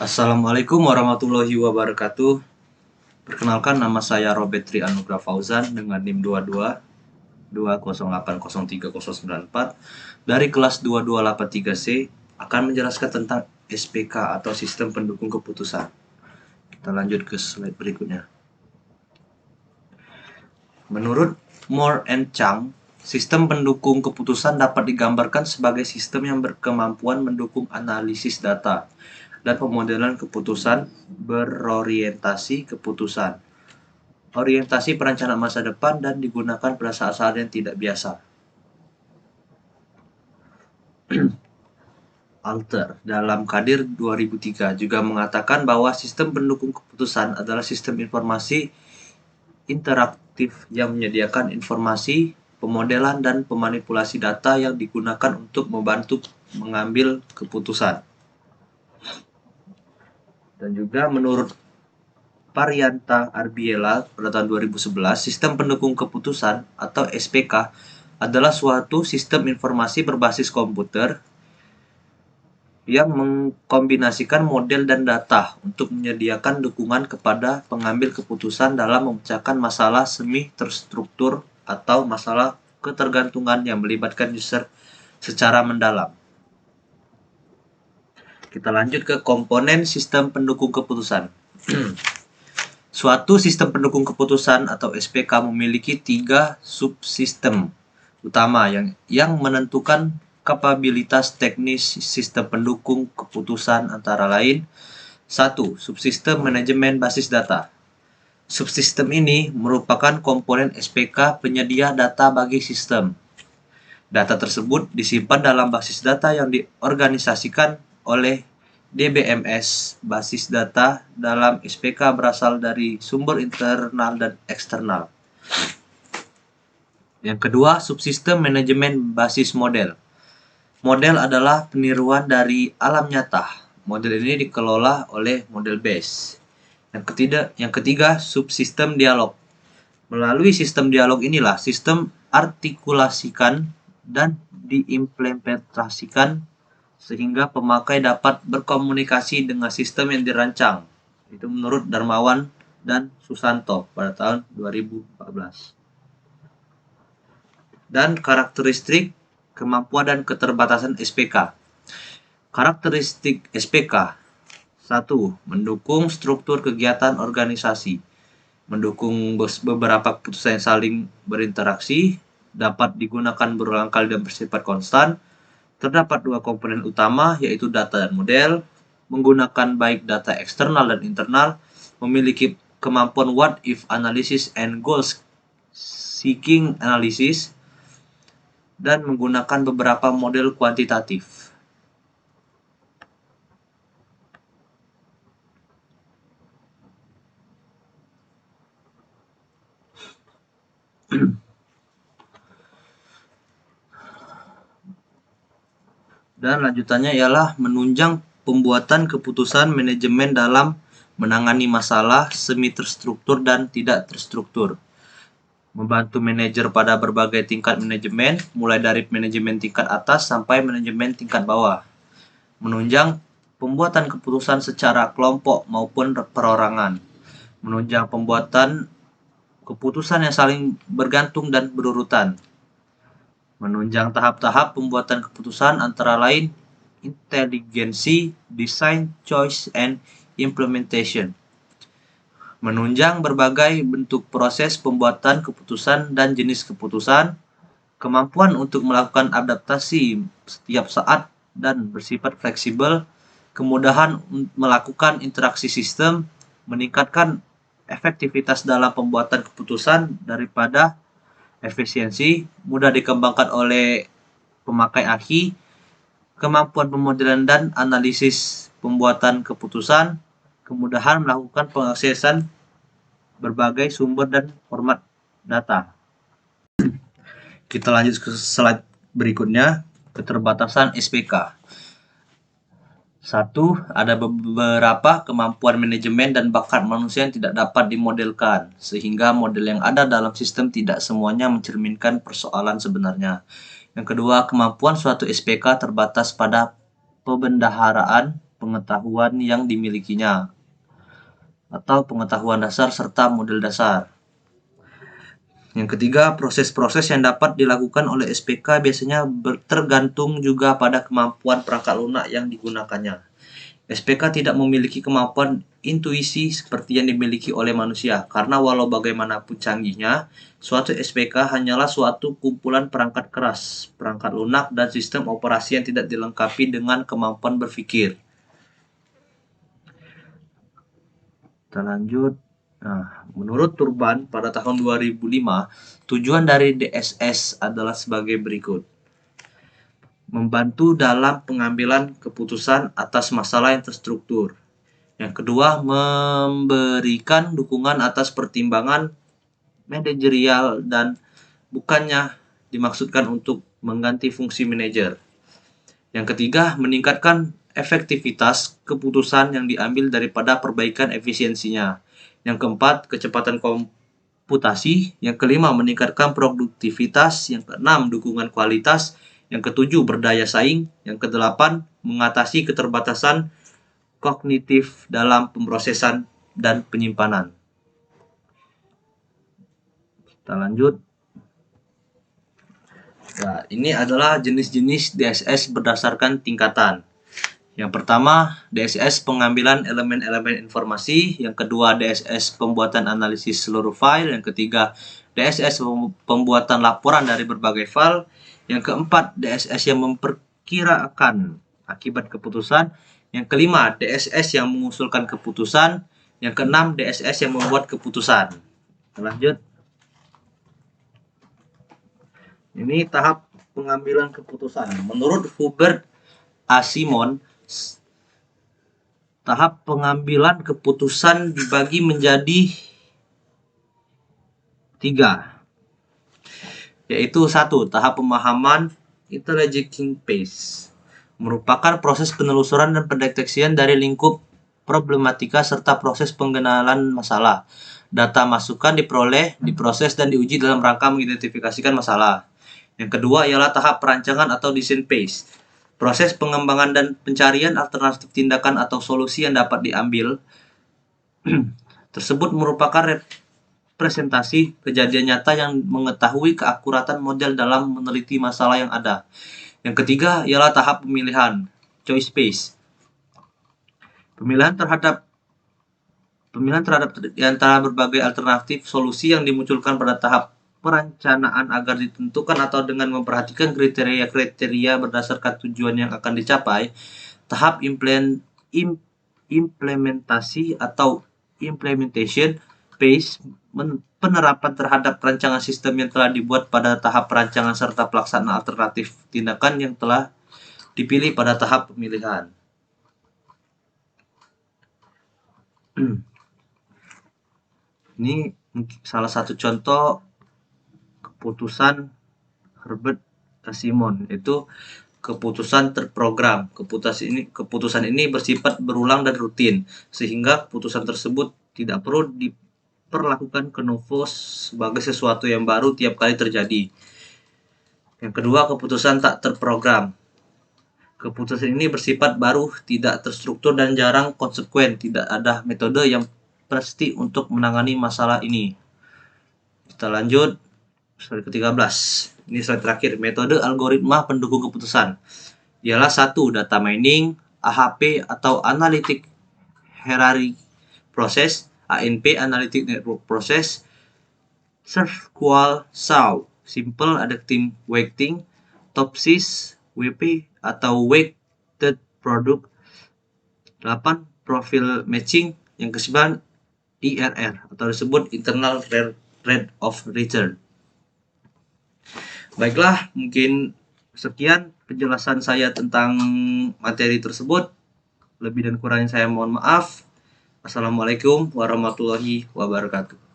Assalamualaikum warahmatullahi wabarakatuh. Perkenalkan, nama saya Robert Tri Anugrah Fauzan dengan NIM 2220808034 dari kelas 2283C akan menjelaskan tentang SPK atau Sistem Pendukung Keputusan. Kita lanjut ke slide berikutnya. Menurut Moore and Chang, sistem pendukung keputusan dapat digambarkan sebagai sistem yang berkemampuan mendukung analisis data dan pemodelan keputusan berorientasi keputusan, orientasi perencanaan masa depan, dan digunakan pada saat-saat yang tidak biasa. Alter dalam Kadir 2003 juga mengatakan bahwa sistem pendukung keputusan adalah sistem informasi interaktif yang menyediakan informasi, pemodelan, dan pemanipulasi data yang digunakan untuk membantu mengambil keputusan. Dan juga menurut Parianta Arbiela pada tahun 2011, sistem pendukung keputusan atau SPK adalah suatu sistem informasi berbasis komputer yang mengkombinasikan model dan data untuk menyediakan dukungan kepada pengambil keputusan dalam memecahkan masalah semi-terstruktur atau masalah ketergantungan yang melibatkan user secara mendalam. Kita lanjut ke komponen sistem pendukung keputusan. Suatu sistem pendukung keputusan atau SPK memiliki 3 subsistem utama yang menentukan kapabilitas teknis sistem pendukung keputusan antara lain. 1. Subsistem manajemen basis data. Subsistem ini merupakan komponen SPK penyedia data bagi sistem. Data tersebut disimpan dalam basis data yang diorganisasikan oleh DBMS. Basis data dalam SPK berasal dari sumber internal dan eksternal. Yang kedua, subsistem manajemen basis model. Model adalah peniruan dari alam nyata. Model ini dikelola oleh model base. Yang ketiga, subsistem dialog. Melalui sistem dialog inilah sistem artikulasikan dan diimplementasikan sehingga pemakai dapat berkomunikasi dengan sistem yang dirancang. Itu menurut Darmawan dan Susanto pada tahun 2014. Dan karakteristik, kemampuan, dan keterbatasan SPK. Karakteristik SPK. 1. Mendukung struktur kegiatan organisasi. Mendukung beberapa keputusan yang saling berinteraksi, dapat digunakan berulang kali dan bersifat konstan. Terdapat 2 komponen utama, yaitu data dan model, menggunakan baik data eksternal dan internal, memiliki kemampuan what if analysis and goal seeking analysis, dan menggunakan beberapa model kuantitatif. Dan lanjutannya ialah menunjang pembuatan keputusan manajemen dalam menangani masalah semi-terstruktur dan tidak terstruktur. Membantu manajer pada berbagai tingkat manajemen, mulai dari manajemen tingkat atas sampai manajemen tingkat bawah. Menunjang pembuatan keputusan secara kelompok maupun perorangan. Menunjang pembuatan keputusan yang saling bergantung dan berurutan. Menunjang tahap-tahap pembuatan keputusan antara lain inteligensi, design, choice, and implementation. Menunjang berbagai bentuk proses pembuatan keputusan dan jenis keputusan, kemampuan untuk melakukan adaptasi setiap saat dan bersifat fleksibel, kemudahan melakukan interaksi sistem, meningkatkan efektivitas dalam pembuatan keputusan daripada efisiensi, mudah dikembangkan oleh pemakai AHI, kemampuan pemodelan dan analisis pembuatan keputusan, kemudahan melakukan pengaksesan berbagai sumber dan format data. Kita lanjut ke slide berikutnya, keterbatasan SPK. 1. Ada beberapa kemampuan manajemen dan bakat manusia yang tidak dapat dimodelkan, sehingga model yang ada dalam sistem tidak semuanya mencerminkan persoalan sebenarnya. Yang kedua, kemampuan suatu SPK terbatas pada pembendaharaan pengetahuan yang dimilikinya atau pengetahuan dasar serta model dasar. Yang ketiga, proses-proses yang dapat dilakukan oleh SPK biasanya tergantung juga pada kemampuan perangkat lunak yang digunakannya. SPK tidak memiliki kemampuan intuisi seperti yang dimiliki oleh manusia, karena walau bagaimanapun canggihnya, suatu SPK hanyalah suatu kumpulan perangkat keras, perangkat lunak, dan sistem operasi yang tidak dilengkapi dengan kemampuan berpikir. Kita lanjut. Nah, menurut Turban pada tahun 2005, tujuan dari DSS adalah sebagai berikut. Membantu dalam pengambilan keputusan atas masalah yang terstruktur. Yang kedua, memberikan dukungan atas pertimbangan manajerial dan bukannya dimaksudkan untuk mengganti fungsi manajer. Yang ketiga, meningkatkan efektivitas keputusan yang diambil daripada perbaikan efisiensinya. Yang keempat, kecepatan komputasi. Yang kelima, meningkatkan produktivitas. Yang keenam, dukungan kualitas. Yang ketujuh, berdaya saing. Yang kedelapan, mengatasi keterbatasan kognitif dalam pemrosesan dan penyimpanan. Kita lanjut. Nah, ini adalah jenis-jenis DSS berdasarkan tingkatan. Yang pertama, DSS pengambilan elemen-elemen informasi. Yang kedua, DSS pembuatan analisis seluruh file. Yang ketiga, DSS pembuatan laporan dari berbagai file. Yang keempat, DSS yang memperkirakan akibat keputusan. Yang kelima, DSS yang mengusulkan keputusan. Yang keenam, DSS yang membuat keputusan. Lanjut. Ini tahap pengambilan keputusan. Menurut Hubert A. Simon, tahap pengambilan keputusan dibagi menjadi 3, yaitu 1. Tahap pemahaman intelligence phase, merupakan proses penelusuran dan pendeteksian dari lingkup problematika serta proses pengenalan masalah. Data masukan diperoleh, diproses, dan diuji dalam rangka mengidentifikasikan masalah. Yang kedua ialah tahap perancangan atau design phase, proses pengembangan dan pencarian alternatif tindakan atau solusi yang dapat diambil. Tersebut merupakan representasi kejadian nyata yang mengetahui keakuratan model dalam meneliti masalah yang ada. Yang ketiga ialah tahap pemilihan, choice phase. Pemilihan terhadap di antara berbagai alternatif solusi yang dimunculkan pada tahap perencanaan agar ditentukan atau dengan memperhatikan kriteria-kriteria berdasarkan tujuan yang akan dicapai. Tahap implementasi atau implementation phase, penerapan terhadap rancangan sistem yang telah dibuat pada tahap perancangan serta pelaksanaan alternatif tindakan yang telah dipilih pada tahap pemilihan. Ini salah satu contoh keputusan Herbert A. Simon, yaitu keputusan terprogram. Keputusan ini bersifat berulang dan rutin, sehingga keputusan tersebut tidak perlu diperlakukan ke novo sebagai sesuatu yang baru tiap kali terjadi. Yang kedua, keputusan tak terprogram. Keputusan ini bersifat baru, tidak terstruktur, dan jarang konsekuen. Tidak ada metode yang pasti untuk menangani masalah ini. Kita lanjut. Slide ke-13. Ini slide terakhir. Metode algoritma pendukung keputusan. Ialah 1. Data mining, AHP atau Analytic Hierarchy Process, ANP, Analytic Network Process, Search Qual Saw, Simple Adaptive Weighting, TOPSIS, WP atau Weighted Product. 8. Profile Matching. Yang ke-9, IRR atau disebut Internal Rate of Return. Baiklah, mungkin sekian penjelasan saya tentang materi tersebut. Lebih dan kurangnya saya mohon maaf. Assalamualaikum warahmatullahi wabarakatuh.